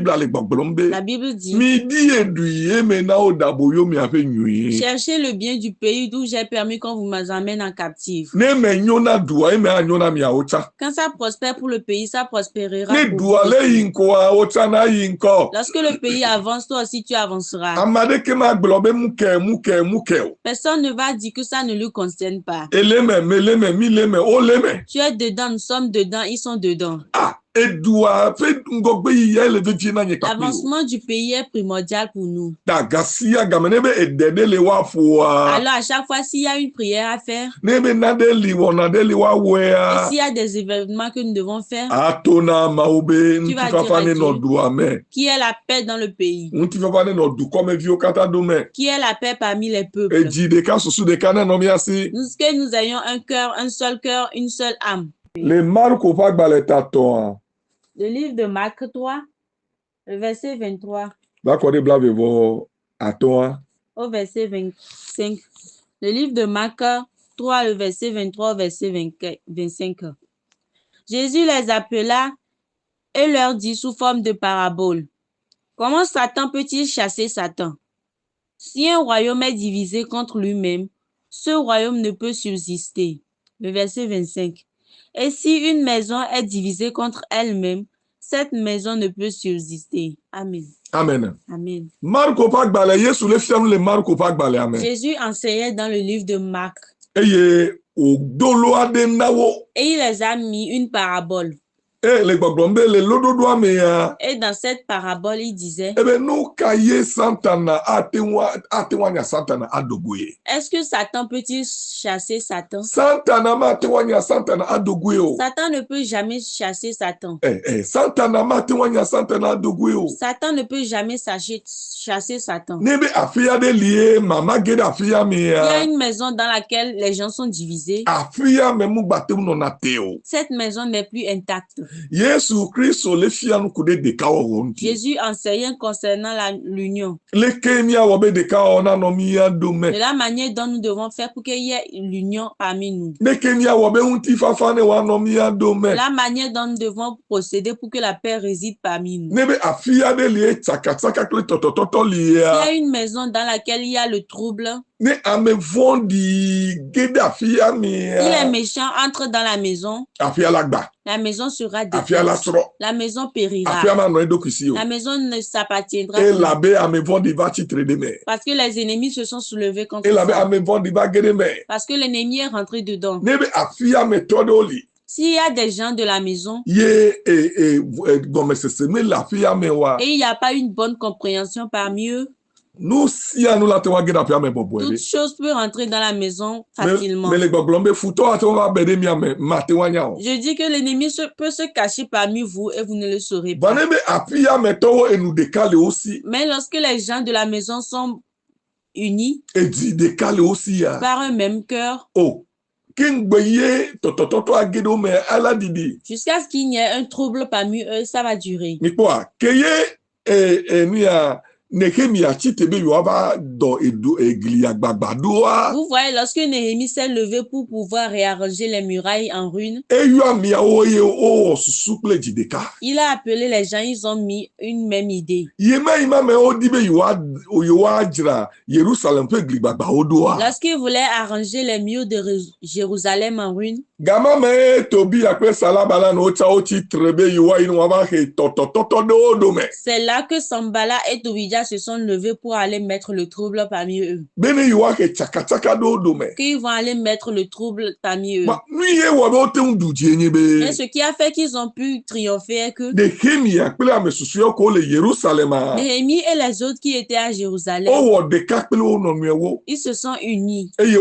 La Bible dit, cherchez le bien du pays d'où j'ai permis qu'on vous amène en captif. Quand ça prospère pour le pays, ça prospérera pour vous aussi. Lorsque le pays avance, toi aussi tu avanceras. Personne ne va dire que ça ne lui concerne pas. Tu es dedans, nous sommes dedans, ils sont dedans. L'avancement du pays est primordial pour nous. Alors à chaque fois, s'il y a une prière à faire, et s'il y a des événements que nous devons faire, tu vas dire à Dieu, qui est la paix dans le pays? Qui est la paix parmi les peuples? Que nous ayons un cœur, un seul cœur, une seule âme. Le livre de Marc 3, le verset 23. Au verset 25. Le livre de Marc 3, le verset 23 au verset 25. Jésus les appela et leur dit sous forme de parabole: comment Satan peut-il chasser Satan? Si un royaume est divisé contre lui-même, ce royaume ne peut subsister. Le verset 25. Et si une maison est divisée contre elle-même, cette maison ne peut subsister. Amen. Amen. Amen. Jésus enseignait dans le livre de Marc. Et il les a mis une parabole. Et dans cette parabole, il disait: est-ce que Satan peut-il chasser Satan? Satan ne peut jamais chasser Satan. Satan ne peut jamais chasser Satan. Il y a une maison dans laquelle les gens sont divisés. Cette maison n'est plus intacte. Jésus enseignait concernant l'union. De la manière dont nous devons faire pour qu'il y ait l'union parmi nous. De la manière dont nous devons procéder pour que la paix réside parmi nous. Il y a une maison dans laquelle il y a le trouble. Il est méchant, entre dans la maison. La maison sera détruite. La maison périra. La maison ne s'appartiendra plus. Parce que les ennemis se sont soulevés contre ça. Parce que l'ennemi est rentré dedans. S'il y a des gens de la maison et il n'y a pas une bonne compréhension parmi eux, toute chose peut rentrer dans la maison facilement. Je dis que l'ennemi peut se cacher parmi vous et vous ne le saurez pas. Mais lorsque les gens de la maison sont unis par un même cœur, jusqu'à ce qu'il y ait un trouble parmi eux, ça va durer. Vous voyez, lorsque Néhémie s'est levé pour pouvoir réarranger les murailles en ruine, il a appelé les gens, ils ont mis une même idée. Lorsqu'il voulait arranger les murs de Jérusalem en ruine, c'est là que Sambala et Tobija se sont levés pour aller mettre le trouble parmi eux. Qu'ils vont aller mettre le trouble parmi eux. Mais ce qui a fait qu'ils ont pu triompher est que Néhémie et les autres qui étaient à Jérusalem, ils se sont unis. Et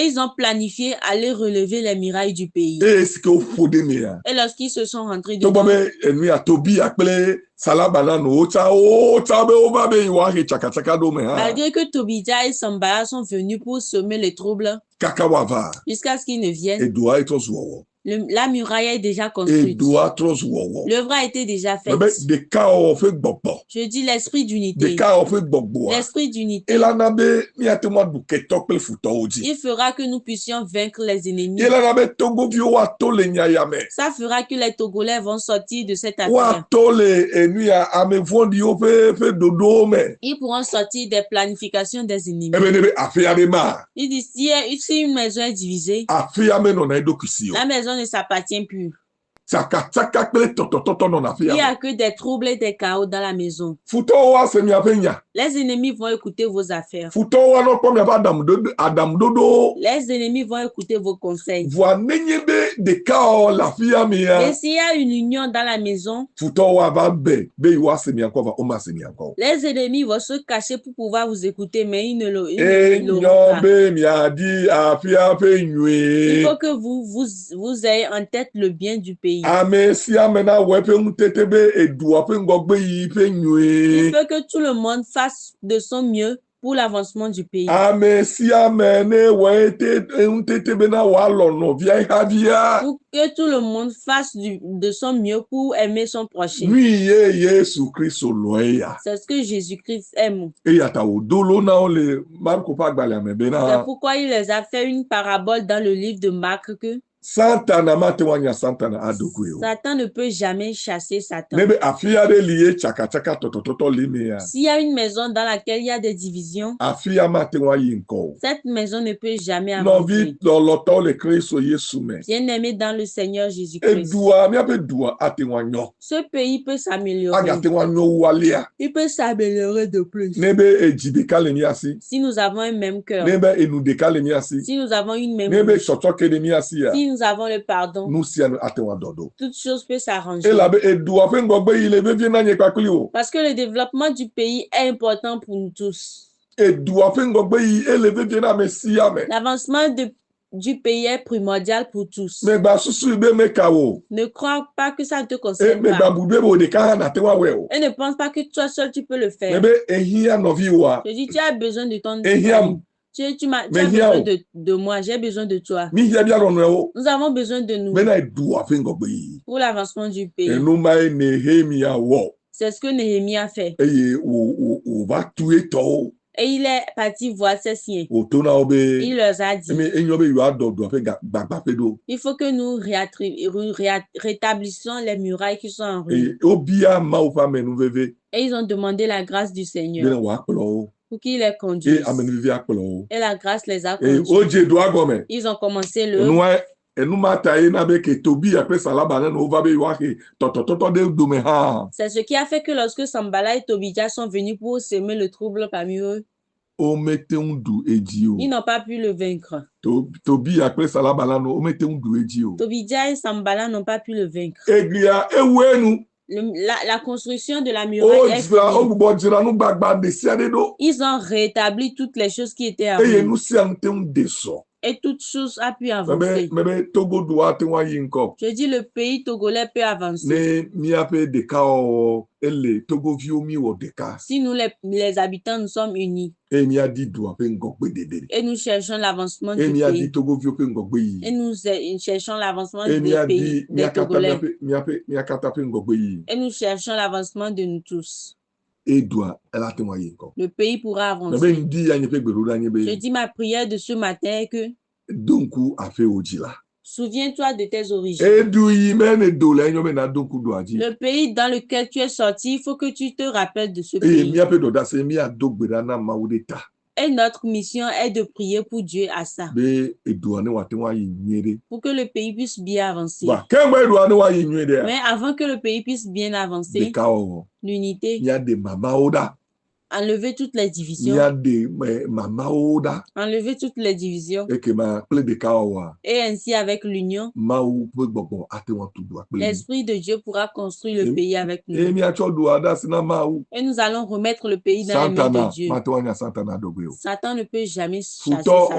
ils ont planifié aller relever les murailles du pays. Et lorsqu'ils se sont rentrés dedans, malgré que Tobija et Sambala sont venus pour semer les troubles, jusqu'à ce qu'ils ne viennent, La muraille est déjà Et construite. doit trop wowo. L'œuvre a été déjà faite. Mais de cas fait bobo. Je dis l'esprit De d'unité. cas fait bobo. L'esprit Et d'unité. là nabe mi atema du ketok pel futo oji. Il fera que nous puissions vaincre les ennemis. Et là nabe togo vio wa to le nyayame. Ça fera que les Togolais vont sortir de cette Wa affaire. to le enu ya ame vondi o fe dodo me. Ils pourront sortir des planifications des ennemis. Ebe nebe afia de ma. Il dit, si une maison est divisée, Afia me non edo kisio. la maison ne s'appartient plus. Tsaka pele toto non Il n'y afia. a que des troubles et des chaos dans la maison. Futo wa se mi apenya. Les ennemis vont écouter vos affaires. Futo wa no kwa mi adam dodo. Les ennemis vont écouter vos conseils. Voa nenyebe de kao la fia mi ya. Et s'il y a une union dans la maison, Futo wa va be wa se mi anko va oma se mi anko. les ennemis vont se cacher pour pouvoir vous écouter, mais ils ne l'auront pas. Be mi a di afia pe Il nyue. faut que vous ayez en tête le bien du pays. Ame si amena we pe mutetebe edua pe ngogbe yi pe Il nyue. faut que tout le monde fasse de son mieux pour l'avancement du pays. Ame si amene we te mutetebe na wa lono via havia. Pour que tout le monde fasse de son mieux pour aimer son prochain. Lui ye Yesu Christo loya. C'est ce que Jésus-Christ aime. E yata odolo na ole Marco pa gbale amebe C'est na. pourquoi il les a fait une parabole dans le livre de Marc que Santana matewanya Santana adokweo. Satan ne peut jamais chasser Satan. Nebe afia de liye chaka toto lime ya. S'il y a une maison dans laquelle il y a des divisions, Afia matewa yinko. cette maison ne peut jamais No avancer. vi loto le Kristo Yesu me. Bien-aimé dans le Seigneur Jésus-Christ, Edua mi abe dua atewa nyo. ce pays peut s'améliorer. Aga tewa nyo walia. Il peut s'améliorer de plus. Nebe ejibika le miasi. Si nous avons un même cœur, Nebe enudeka le miasi. si nous avons une même Nebe bouche, shotoke le miasi ya. si nous avons le pardon, Nous si atewa dodo. toute chose peut E s'arranger. labe edua fe ngogbe ile be vie na nye kwakuli o. Parce que le développement du pays est important pour nous tous. Edua fe ngogbe yi eleve vie na mesia me. L'avancement du pays est primordial pour tous. Me gba susu be me kawo. Ne crois pas que ça ne te E concerne me gba pas. bube bo de ka na tewa we o. Et ne pense pas que toi seul tu peux le faire. Nebe ehia novi wa. Je dis, tu as besoin de ton Ehiam. Tu as Mais besoin hiao. de moi, j'ai besoin de toi. Mi hia bia rono o. Nous avons besoin de nous Me na edua fe ngogbe yi. pour l'avancement du pays. Enu mai Nehemia wo. C'est ce que Néhémie a fait. Eye o va tuer to. Et il est parti voir ses siens. O to na obe. Il leur a dit, Me enyo be yo adodo fe gbagba fe do. il faut que nous rétablissions les murailles qui sont en ruine. E obia ma o fa menu veve. Et ils ont demandé la grâce du Be Seigneur na wa kplo. pour qu'il les E conduise. amenu veve akplo. Et la grâce les a E conduits. oje do agome. Ils ont commencé le... Enu mata e na be ke tobi akpe salaba na no va be yo ake toto de do me ha. C'est ce qui a fait que lorsque Sambala et Tobidja sont venus pour semer le trouble parmi eux, O mete undu eji o. ils n'ont pas pu le vaincre. Tobi akpe salaba na no o mete undu eji o. Tobidja et Sambala n'ont pas pu le vaincre. Eglia ewenu. La construction de la muraille est finie. Ils ont rétabli toutes les choses qui étaient arrivées. Et toute chose a pu avancer. Je dis le pays togolais peut avancer. Si nous les habitants nous sommes unis et nous cherchons l'avancement du pays et nous cherchons l'avancement des pays des Togolais et nous cherchons l'avancement de nous tous, le pays pourra avancer. Je dis ma prière de ce matin est que souviens-toi de tes origines. Le pays dans lequel tu es sorti, il faut que tu te rappelles de ce pays. Et notre mission est de prier pour Dieu à ça, pour que le pays puisse bien avancer. Mais avant que le pays puisse bien avancer, l'unité, enlever toutes les divisions, enlever toutes les divisions, et ainsi avec l'union, l'Esprit de Dieu pourra construire le pays avec nous. Et nous allons remettre le pays dans les mains de Dieu. Satan ne peut jamais chasser Satan.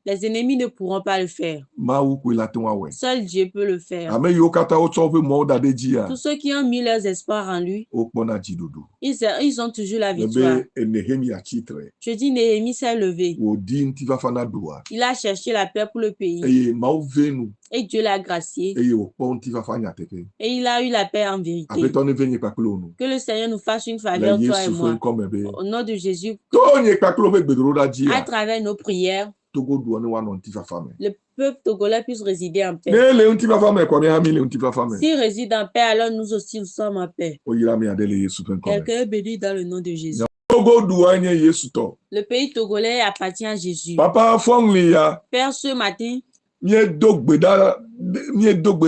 Les ennemis ne pourront pas le faire. Mawu koe la te wa wɛ. Seul Dieu peut le faire. Ame yiwo katã wotsɔ woƒe mɔwo da ɖe dzia, Tous ceux qui ont mis leurs espoirs en lui, wokpɔna dziɖuɖu. ils ont toujours la victoire. Ebe Nehemia tsitre, Je dis, Néhémie s'est levé. wòdi ŋutifafa na dua, Il a cherché la paix pour le pays. eye Mawu ve nu, Et Dieu l'a gracié. eye wòkpɔ ŋutifafa nyateƒe. Et il a eu la paix en vérité. Aƒetɔ ne ve nye kpakple wo nu. Que le Seigneur nous fasse une Le faveur, toi et Yesu ƒe moi. ŋkɔme be, Au nom de Jésus, to nye kpakple woƒe gbedoɖoɖa à dzia, travers nos prières, Togo dua ne woanɔ ŋutifafa me. le peuple togolais puisse résider en paix. Ne le ŋutifafa me kɔ míaha mí le ŋutifafa me. S'il réside en paix, alors nous aussi nous sommes en paix. Woyra mía ɖe le Yesu ƒe ŋkɔme. Quelqu'un est béni dans le nom de Jésus. Togo dua nye Yesu tɔ. Le pays togolais appartient à Jésus. Papa fɔŋli ya, Père, ce matin, míedo gbe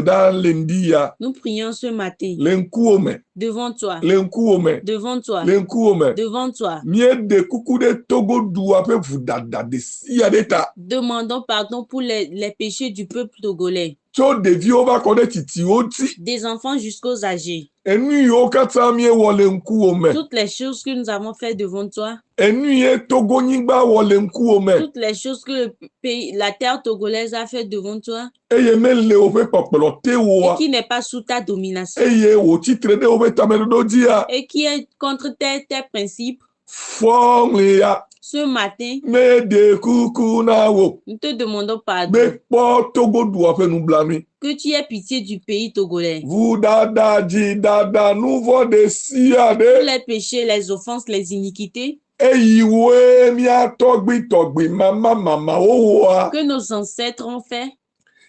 ɖa le ŋdi ya, nous prions ce matin le ŋkuwo me, devant toi, le ŋkuwo me, devant toi, le ŋkuwo me. devant toi. Míeɖe kuku ɖe Togo dua ƒe vodada ɖe sia ɖe ta. Demandons pardon pour les péchés du peuple togolais, Tso ɖeviwo va kɔ ɖe tsitsiwo dzi. des enfants jusqu'aux âgés. Enu yiwo katã míewɔ le ŋkuwo me. Toutes les choses que nous avons faites devant toi, Enu ye Togonyigba wɔ le ŋkuwo me. toutes les choses que le pays, la terre togolaise a fait devant toi, Eye mele woƒe kpɔkplɔ te et woa. qui n'est pas sous ta domination, Eye wòtsitre ɖe woƒe tameɖoɖo dzia. et qui est contre tes principes. Fɔŋli ya. Ce matin, Meɖe kuku na wo. nous te demandons pardon, Be kpɔ Togo dua ƒe nublanui. que tu aies pitié du pays togolais. Vodada, dzidada, nu vɔ̃ ɖe sia Tous ɖe. les péchés, les offenses, les iniquités Eyiwoe mía tɔgbi mamawo wɔa. que nos ancêtres ont fait,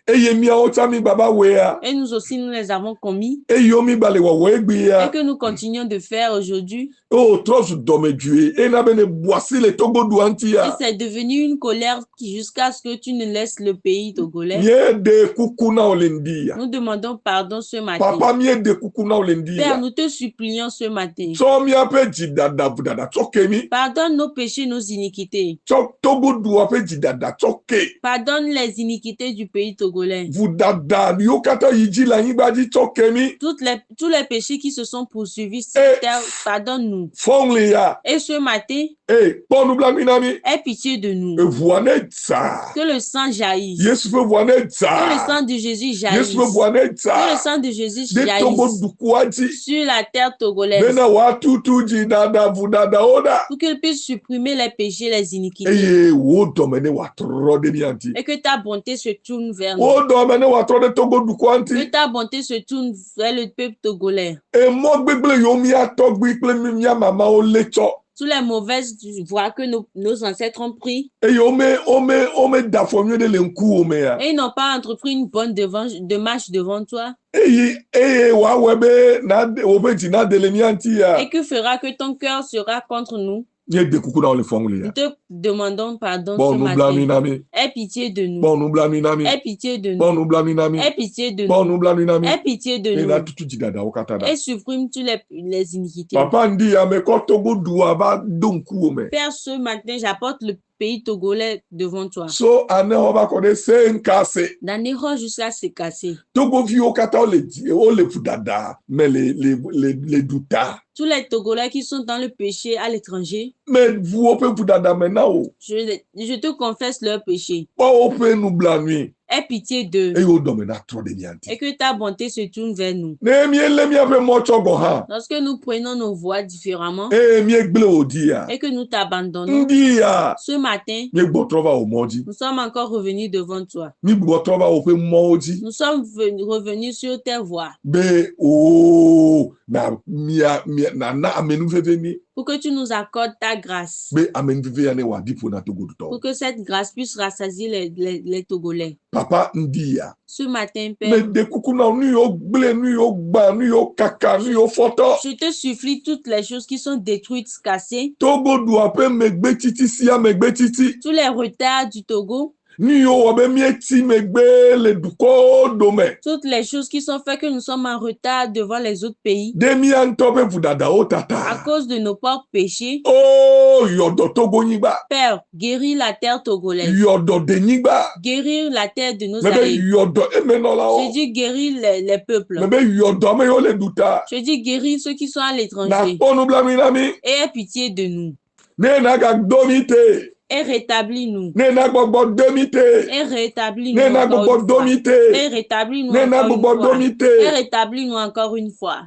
Eye míawo tsã mí gbava wɔea. et nous aussi nous les avons commis, Eyiwo mí gba le wɔwɔ egbea. et que nous continuons de faire aujourd'hui. O trɔ zu dɔmedzoe. Ena be ne bu asi le Togo dua Et ŋutia. c'est devenu une colère jusqu'à ce que tu ne laisses le pays togolais. Míeɖe kuku na wo le ŋdi ya. Nous demandons pardon ce matin. Papa míeɖe kuku na wo le ŋdi Père, ya. nous te supplions ce matin. Tsɔ míaƒe dzidada vodada tsɔ ke mí. Pardonne nos péchés, nos iniquités. Tsɔ Togo dua ƒe dzidada tsɔ ke. Pardonne les iniquités du pays togolais. Vodada yiwo katã yi dzi le anyigba dzi tsɔ ke mí. Tous les péchés qui se sont poursuivis sur Eh. terre, pardonne-nous. Fɔŋli ya. Et ce matin, Kpɔ nublanui na mí. aie pitié de nous. Eʋua ne dza. Que le sang jaillisse. Yesu ƒe ʋua ne Que le dza. sang de Jésus jaillisse. Yesu ƒe ʋua ne Que le dza. sang de Jésus Ɖe Togo jaillisse dukua dzi. sur la terre togolaise. Bena wòatutu dzidada vodadawo ɖa. Pour qu'il puisse supprimer les péchés, les iniquités. Eye wo dɔme ne wòatrɔ ɖe mía ŋuti. Et que ta bonté se tourne vers nous. Wo dɔme ne wòatrɔ ɖe Togo dukua Que ŋuti. ta bonté se tourne vers le peuple togolais. Emɔ gbegble yiwo mía tɔgbui kple mía mamawo lé tsɔ. Toutes les mauvaises voies que nos ancêtres ont prises, Eye wome da afɔ nyuie ɖe le ŋkuwo mea. et ils n'ont pas entrepris une bonne démarche devant toi. Eye wòawɔe be woƒe dzi naɖe le mía ŋutia. Et que fera que ton cœur sera contre nous? Míeɖe kuku na wo le fɔŋli Nous ya. te demandons pardon Kpɔ ce nublanui matin. na mí. Aie pitié de nous. Kpɔ nublanui na mí. Aie pitié de Kpɔ nous. nublanui na mí. Aie pitié de Kpɔ nous. nublanui na mí. Aie pitié de Ena nous. tutu dzidadawo katã ɖa. Et supprime toutes les iniquités. Papa ŋdi ame kɔ Togo dua va do ŋkuwo me. Père, ce matin, j'apporte le pays togolais devant toi. So anewo va kɔ ɖe seŋkase. D'Anéro jusqu'à se casser. Togoviwo katã wole vodada me le duta. Tous les Togolais qui sont dans le péché à l'étranger, Me vu woƒe vodada me na wo. je te confesse leur péché. Kpɔ woƒe nublanui. Aie pitié d'eux Eye wo dɔme natrɔ ɖe mía ŋuti. et que ta bonté se tourne vers nous. Ne míelé míaƒe mɔ tsɔ gɔ hã. Lorsque nous prenons nos voies différemment Eye míegble wò di ya. et que nous t'abandonnons, Ŋdi ya. ce matin, Míegbɔtrɔ va wò mɔ dzi. nous sommes encore revenus devant toi. Míegbɔtrɔ va woƒe mɔwo dzi. Nous sommes revenus sur tes voies Be na amenuveve mí. pour que tu nous accordes ta grâce, Be amenuveve ya ne wòaɖi ƒo na Togo dutɔwo. pour que cette grâce puisse rassasier les Togolais. Papa ŋdi ya. Ce matin, Père, Meɖe kuku na wo, nu yiwo gblẽ, nu yiwo gbã, nu yiwo kaka, nu yiwo fɔtɔ. je te supplie toutes les choses qui sont détruites, cassées, Togo dua ƒe megbetsitsi sia megbetsitsi. tous les retards du Togo, Nu yiwo wɔ be míeti megbe le dukɔwo dome. toutes les choses qui sont faites que nous sommes en retard devant les autres pays Ɖe mía ŋutɔ ƒe vodadawo à tata. cause de nos propres péchés. O yɔdɔ Togonyigba. Père, guéris la terre togolaise, Yɔdɔ denyigba. guérir la terre de nos Me be aïeux. yɔdɔ emenɔlawo. Je dis guéris les peuples. Me be yɔdɔ ame yiwo le duta. Je dis guéris ceux qui sont à l'étranger Nakpɔ nublanui na mí. et aie pitié de nous. Ne nagado mí te. Et rétablis-nous. Nena gbogbo domite. Et rétablis-nous Nena encore gbogbo une fois. domite. Et rétablis-nous Nena encore une gbogbo fois. domite. Et rétablis-nous encore une fois.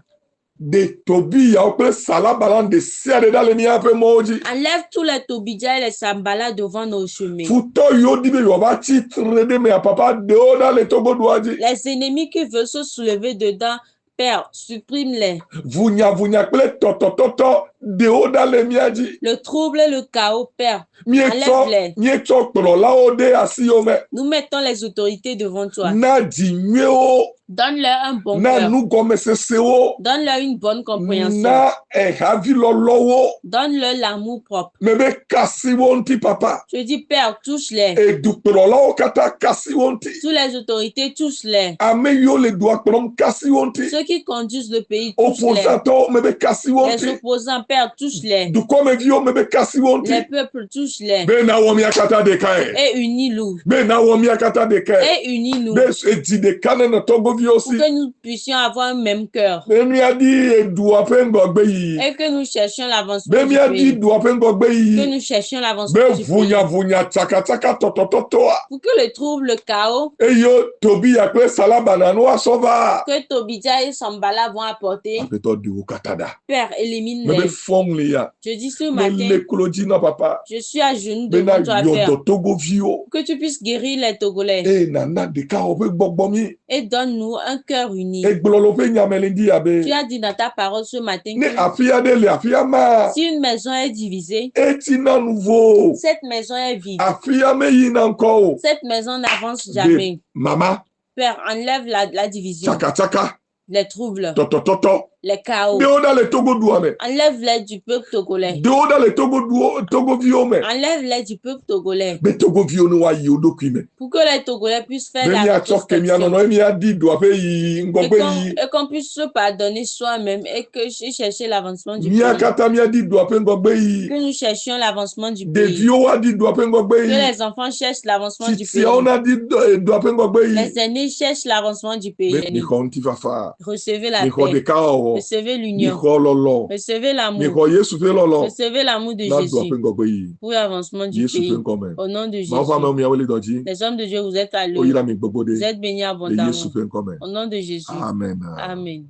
De Tobia ope salabalan de siade dale mi ape moji. Enlève tous les Tobidja et les Sambala devant nos chemins. Futo yo dibe yo ba titre de me papa de oda le togo douaji. Les ennemis qui veulent se soulever dedans, Père, supprime-les. Vunya kple toto de oda le miaji. Le trouble et le chaos, Père, Enlève-les. Nous mettons les autorités devant toi. Donne-leur un bon cœur. Donne-leur une bonne compréhension. Donne-leur l'amour propre. Je dis, Père, touche-les. Tous les autorités, touche-les. Ceux qui conduisent le pays, touche-les. Les opposants, Père, touche-les. Les peuples, touche-les. Et unis-nous. Et unis-nous. Pour que nous puissions avoir un même cœur. Et que nous cherchions l'avancement du pays. Que nous cherchions l'avancement du pays. Pour que le trouble, le chaos, que Tobidja et Sambala vont apporter. Père, élimine-les. Je dis ce matin, je suis à genoux devant toi, Père. Que tu puisses guérir les Togolais. Et donne-nous un cœur uni. Tu as dit dans ta parole ce matin que si une maison est divisée, cette maison est vide. Cette maison n'avance jamais. Père, enlève la division. Les troubles, les chaos. Enlève-les du peuple togolais. Enlève-les du peuple togolais. Pour que les Togolais puissent faire la rétrospection. Et qu'on puisse se pardonner soi-même et que chercher l'avancement du pays. Que nous cherchions l'avancement du pays. Que les enfants cherchent l'avancement du pays. Les aînés cherchent l'avancement du pays. Recevez la paix. Recevez l'union. Recevez l'amour. Recevez l'amour de Jésus pour l'avancement du pays. Au nom de Jésus. Les hommes de Dieu, vous êtes à l'eau. Vous êtes bénis abondamment. Au nom de Jésus. Amen. Amen.